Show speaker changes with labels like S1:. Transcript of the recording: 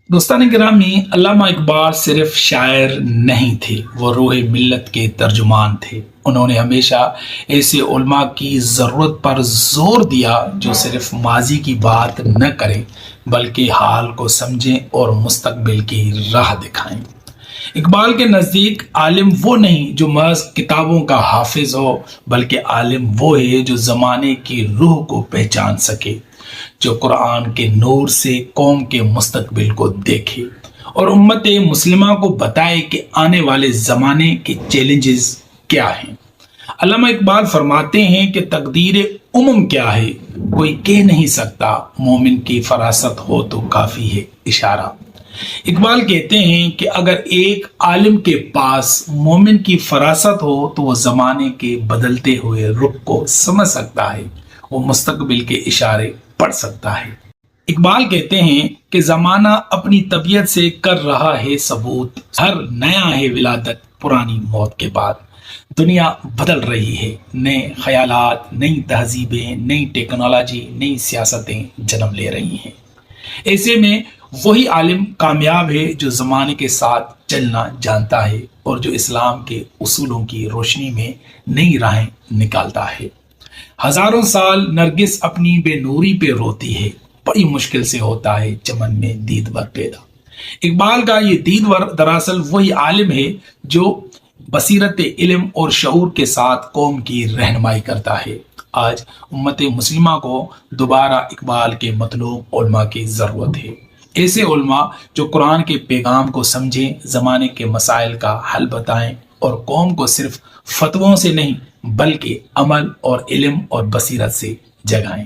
S1: دوستان گرامی، علامہ اقبال صرف شاعر نہیں تھے، وہ روح ملت کے ترجمان تھے۔ انہوں نے ہمیشہ ایسے علماء کی ضرورت پر زور دیا جو صرف ماضی کی بات نہ کریں بلکہ حال کو سمجھیں اور مستقبل کی راہ دکھائیں۔ اقبال کے نزدیک عالم وہ نہیں جو محض کتابوں کا حافظ ہو، بلکہ عالم وہ ہے جو زمانے کی روح کو پہچان سکے، جو قرآن کے نور سے قوم کے مستقبل کو دیکھے اور امت مسلمہ کو بتائے کہ آنے والے زمانے کے چیلنجز کیا ہیں۔ علامہ اقبال فرماتے ہیں کہ تقدیر کیا ہے کوئی کہہ نہیں سکتا، مومن کی فراست ہو تو کافی ہے اشارہ۔ اقبال کہتے ہیں کہ اگر ایک عالم کے پاس مومن کی فراست ہو تو وہ زمانے کے بدلتے ہوئے رخ کو سمجھ سکتا ہے، وہ مستقبل کے اشارے پڑھ سکتا ہے۔ اقبال کہتے ہیں کہ زمانہ اپنی طبیعت سے کر رہا ہے ثبوت، ہر نیا ہے ولادت پرانی موت کے بعد۔ دنیا بدل رہی ہے، نئے خیالات، نئی تہذیبیں، نئی ٹیکنالوجی، نئی سیاستیں جنم لے رہی ہیں۔ ایسے میں وہی عالم کامیاب ہے جو زمانے کے ساتھ چلنا جانتا ہے اور جو اسلام کے اصولوں کی روشنی میں نئی راہیں نکالتا ہے۔ ہزاروں سال نرگس اپنی بے نوری پہ روتی ہے، بڑی مشکل سے ہوتا ہے چمن میں دیدور پیدا۔ اقبال کا یہ دیدور دراصل وہی عالم ہے جو بصیرت علم اور شعور کے ساتھ قوم کی رہنمائی کرتا ہے۔ آج امت مسلمہ کو دوبارہ اقبال کے مطلوب علماء کی ضرورت ہے، ایسے علماء جو قرآن کے پیغام کو سمجھیں، زمانے کے مسائل کا حل بتائیں اور قوم کو صرف فتووں سے نہیں بلکہ عمل اور علم اور بصیرت سے جگائیں۔